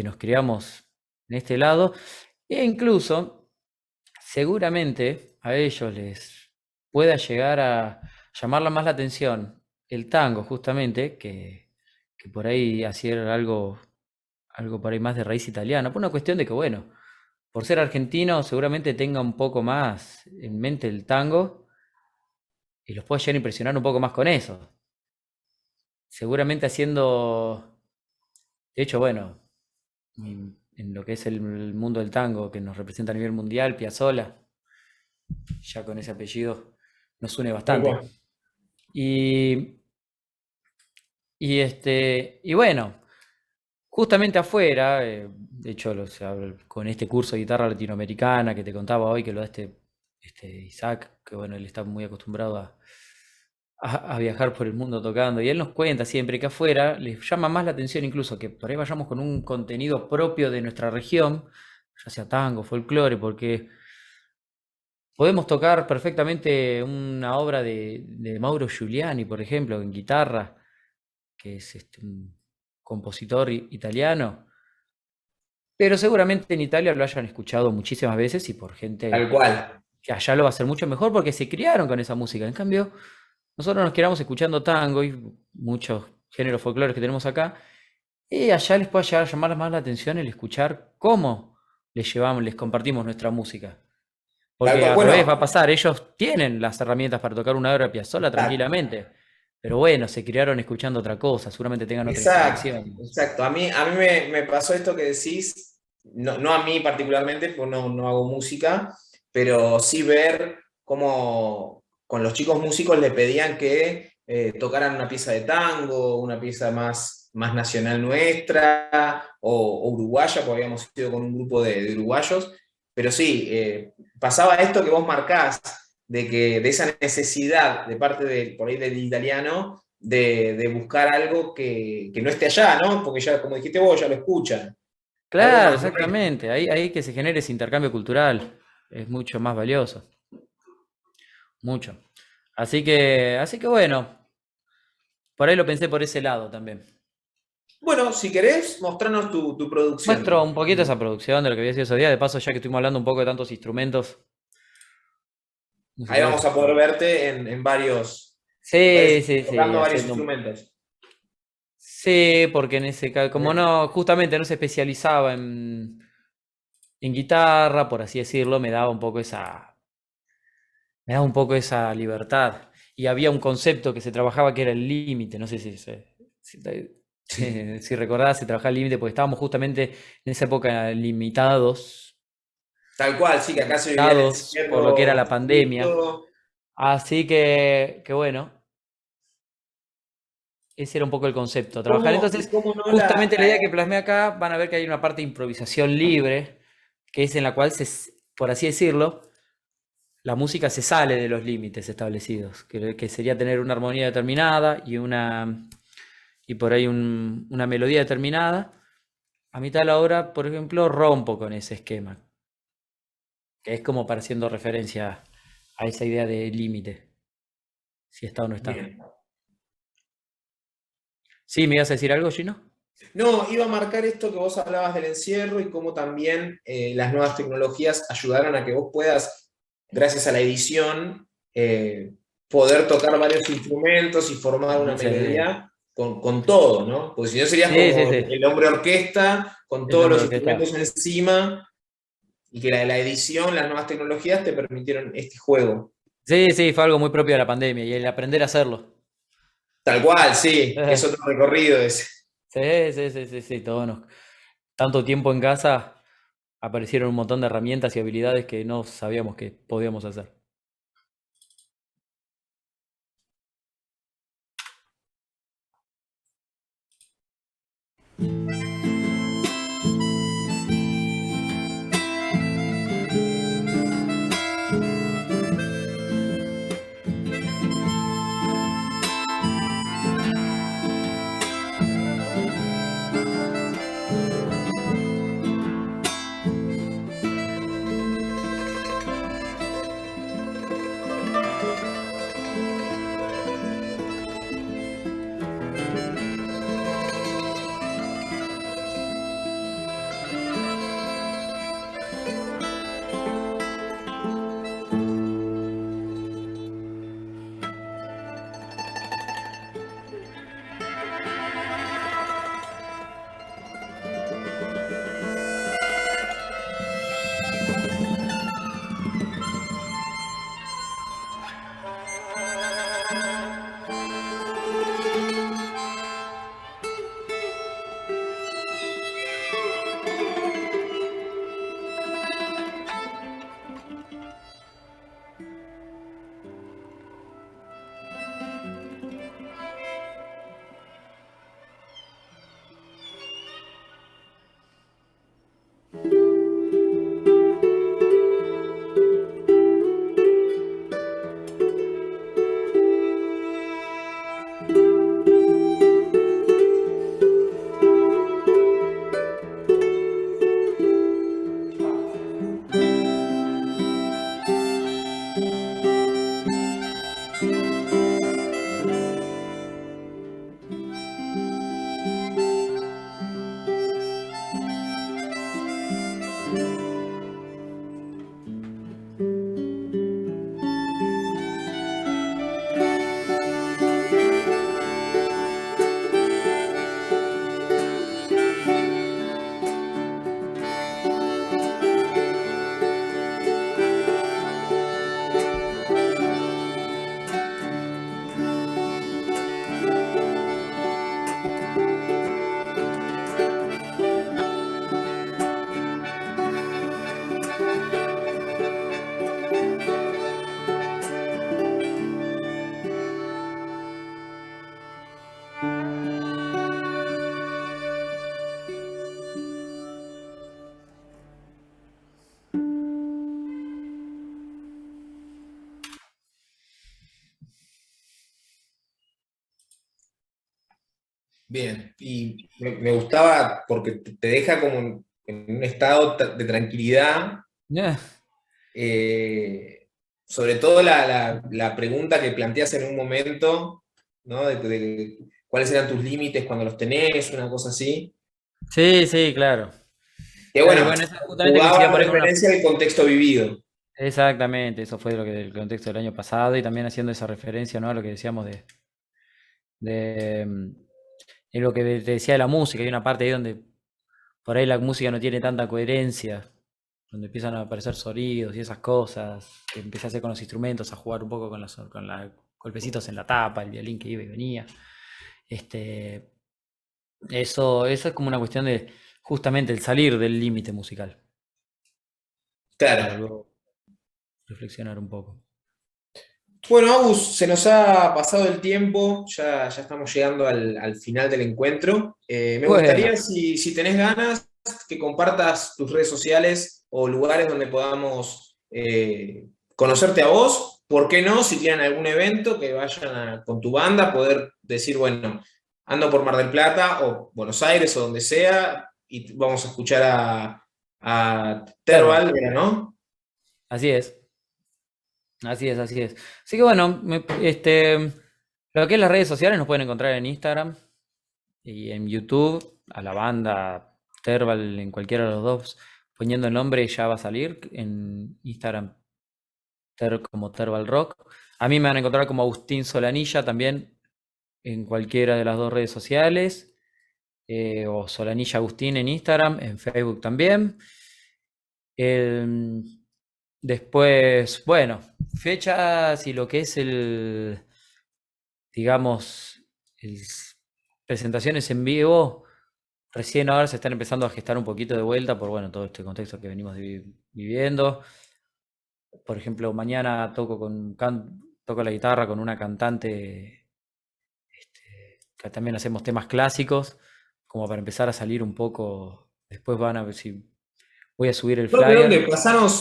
nos criamos en este lado. E incluso, seguramente a ellos les pueda llegar a llamarla más la atención el tango, justamente, que por ahí hacer algo por ahí más de raíz italiana. Por una cuestión de que, bueno, por ser argentino, seguramente tenga un poco más en mente el tango y los pueda llegar a impresionar un poco más con eso. Seguramente haciendo, de hecho, bueno, en lo que es el mundo del tango que nos representa a nivel mundial, Piazzolla, ya con ese apellido nos une bastante. Y bueno, justamente afuera, de hecho, con este curso de guitarra latinoamericana que te contaba hoy, que lo da Isaac, que bueno, él está muy acostumbrado a viajar por el mundo tocando, y él nos cuenta siempre que afuera les llama más la atención incluso que por ahí vayamos con un contenido propio de nuestra región, ya sea tango, folclore, porque podemos tocar perfectamente una obra de Mauro Giuliani, por ejemplo, en guitarra, que es un compositor italiano, pero seguramente en Italia lo hayan escuchado muchísimas veces y por gente Tal cual. que allá lo va a hacer mucho mejor porque se criaron con esa música. En cambio, nosotros nos quedamos escuchando tango y muchos géneros folclóricos que tenemos acá, y allá les puede llegar a llamar más la atención el escuchar cómo les compartimos nuestra música. Porque al revés va a pasar, ellos tienen las herramientas para tocar una obra de Piazzolla tranquilamente, pero bueno, se criaron escuchando otra cosa, seguramente tengan otra inspiración. Exacto, a mí me pasó esto que decís, no a mí particularmente, porque no hago música, pero sí ver cómo con los chicos músicos le pedían que tocaran una pieza de tango, una pieza más nacional nuestra, o uruguaya, porque habíamos ido con un grupo de uruguayos. Pero sí, pasaba esto que vos marcás, de esa necesidad de parte por ahí del italiano, de buscar algo que no esté allá, ¿no? Porque ya, como dijiste vos, ya lo escuchan. Claro, exactamente. Ahí que se genere ese intercambio cultural es mucho más valioso. Mucho. Así que bueno, por ahí lo pensé por ese lado también. Bueno, si querés, mostrarnos tu producción. Muestro un poquito esa producción de lo que había sido esos días. De paso, ya que estuvimos hablando un poco de tantos instrumentos. Ahí vamos a poder verte en varios. Sí, Tocando varios haciendo instrumentos. Sí, porque en ese caso, como no, justamente no se especializaba en guitarra, por así decirlo, me daba un poco esa libertad. Y había un concepto que se trabajaba que era el límite, no sé si recordás, se trabajaba el límite, porque estábamos justamente en esa época limitados. Tal cual, sí, que acá se vivía el encierro por lo que era la pandemia. estricto. Así que bueno, ese era un poco el concepto, trabajar. Entonces, justamente la idea que plasmé acá, van a ver que hay una parte de improvisación libre, que es en la cual, por así decirlo, la música se sale de los límites establecidos, que sería tener una armonía determinada y por ahí una melodía determinada. A mitad de la obra, por ejemplo, rompo con ese esquema, que es como para haciendo referencia a esa idea de límite, si está o no está. Bien. ¿Sí, me ibas a decir algo, Gino? No, iba a marcar esto que vos hablabas del encierro y cómo también las nuevas tecnologías ayudaron a que vos puedas, gracias a la edición, poder tocar varios instrumentos y formar una melodía con todo, ¿no? Porque si no serías como el hombre orquesta, con todos los instrumentos encima, y que la edición, las nuevas tecnologías te permitieron este juego. Sí, fue algo muy propio de la pandemia y el aprender a hacerlo. Tal cual, sí, es otro recorrido ese. Sí, tanto tiempo en casa, aparecieron un montón de herramientas y habilidades que no sabíamos que podíamos hacer. Bien, y me gustaba porque te deja como en un estado de tranquilidad, Eh, sobre todo la pregunta que planteas en un momento, ¿no? De cuáles eran tus límites cuando los tenés, una cosa así. Sí, sí, claro. Que Claro, y bueno, bueno, eso justamente jugaba coincidía en por ahí con una. referencia al contexto vivido. Exactamente, eso fue lo que el contexto del año pasado y también haciendo esa referencia, ¿no? A lo que decíamos de en lo que te decía de la música. Hay una parte ahí donde por ahí la música no tiene tanta coherencia, donde empiezan a aparecer sonidos y esas cosas, que empecé a hacer con los instrumentos, a jugar un poco con los golpecitos en la tapa, el violín que iba y venía. Este, eso es como una cuestión de justamente el salir del límite musical, para Claro. luego reflexionar un poco. Bueno, Agus, se nos ha pasado el tiempo, ya estamos llegando al final del encuentro. Me Bueno, gustaría, si tenés ganas, que compartas tus redes sociales o lugares donde podamos conocerte a vos. ¿Por qué no? Si tienen algún evento, que vayan con tu banda, poder decir, bueno, ando por Mar del Plata o Buenos Aires o donde sea, y vamos a escuchar a Terval, Terval, ¿no? así es. Así es, así es. Así que bueno, lo que es las redes sociales nos pueden encontrar en Instagram y en YouTube, a la banda Terval, en cualquiera de los dos, poniendo el nombre ya va a salir. En Instagram como Terval Rock. A mí me van a encontrar como Agustín Solanilla también en cualquiera de las dos redes sociales. O Solanilla Agustín en Instagram, en Facebook también. El- Después, bueno, fechas y lo que es digamos, el, presentaciones en vivo, recién ahora se están empezando a gestar un poquito de vuelta por, bueno, todo este contexto que venimos viviendo. Por ejemplo, mañana toco la guitarra con una cantante, que también hacemos temas clásicos, como para empezar a salir un poco. Después van a ver si voy a subir el ¿Dónde, dónde? flyer.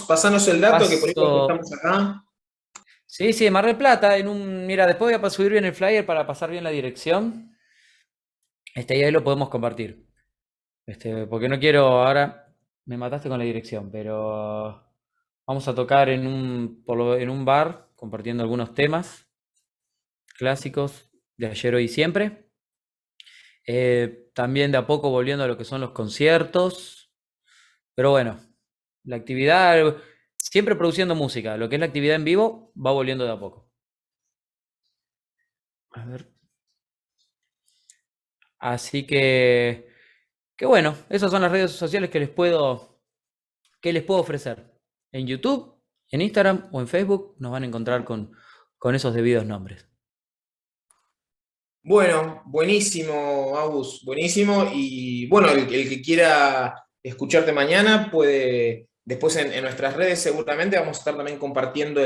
Pasanos el dato que por ahí Paso. estamos acá. Sí, sí, de Mar del Plata, mira, después voy a subir bien el flyer para pasar bien la dirección. Y ahí lo podemos compartir. Porque no quiero, ahora me mataste con la dirección, pero vamos a tocar en un bar, compartiendo algunos temas clásicos de ayer, hoy y siempre. También de a poco volviendo a lo que son los conciertos. Pero bueno, la actividad, siempre produciendo música, lo que es la actividad en vivo, va volviendo de a poco. A ver. Así que bueno, esas son las redes sociales que les puedo ofrecer. En YouTube, en Instagram o en Facebook nos van a encontrar con esos debidos nombres. Bueno, buenísimo, Agus, buenísimo. Y bueno, el que quiera escucharte mañana puede, después en nuestras redes seguramente vamos a estar también compartiendo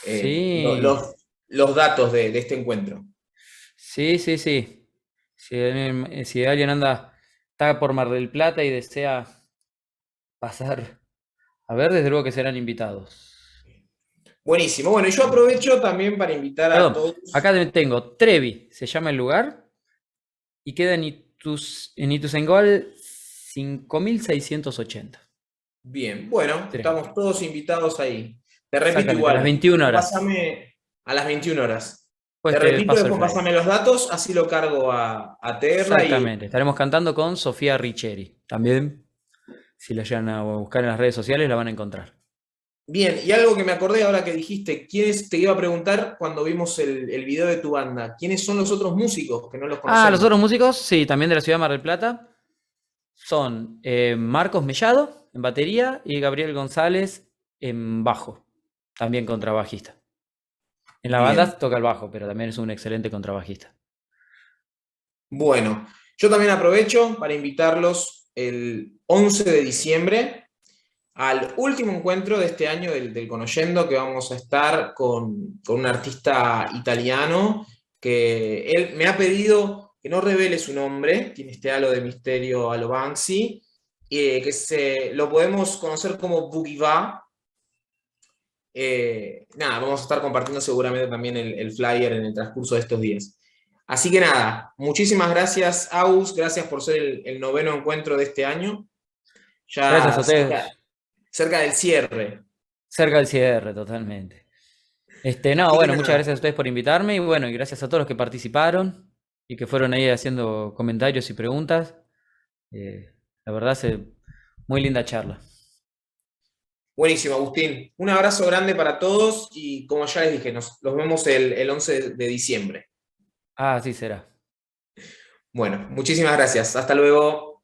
Sí, los datos de este encuentro. sí, sí, sí. Si alguien está por Mar del Plata y desea pasar a ver, desde luego que serán invitados. Buenísimo. Bueno, y yo aprovecho también para invitar a Perdón, todos. acá tengo Trevi, se llama el lugar, y queda en Ituzaingó 5680. Bien, bueno, Trevi. estamos todos invitados ahí. Te repito Exactamente, a las igual, 21 horas. pásame a las 21 horas. Pues Te te repito, paso el después flyer. pásame los datos, así lo cargo a Terra y Exactamente. Estaremos cantando con Sofía Richeri. También, si la llegan a buscar en las redes sociales, la van a encontrar. bien, y algo que me acordé ahora que dijiste, te iba a preguntar cuando vimos el video de tu banda, ¿quiénes son los otros músicos que no los Ah, los conocemos? otros músicos, sí, también de la ciudad de Mar del Plata. Son Marcos Mellado en batería y Gabriel González en bajo. También contrabajista. En la Bien, banda toca el bajo, pero también es un excelente contrabajista. bueno, yo también aprovecho para invitarlos el 11 de diciembre al último encuentro de este año del Conoyendo, que vamos a estar con un artista italiano que él me ha pedido que no revele su nombre, tiene este halo de misterio a lo Banksy, lo podemos conocer como Boogie Va. Nada, vamos a estar compartiendo seguramente también el flyer en el transcurso de estos días. Así que nada, muchísimas gracias, Agus, gracias por ser el noveno encuentro de este año. Gracias a Ya ustedes. cerca del cierre. Cerca del cierre, totalmente. No, Así que bueno, muchas nada, gracias a ustedes por invitarme y bueno, y gracias a todos los que participaron y que fueron ahí haciendo comentarios y preguntas. La verdad, muy linda charla. buenísimo, Agustín. Un abrazo grande para todos y como ya les dije, los vemos el 11 de diciembre. Ah, sí será. Bueno, muchísimas gracias. Hasta luego.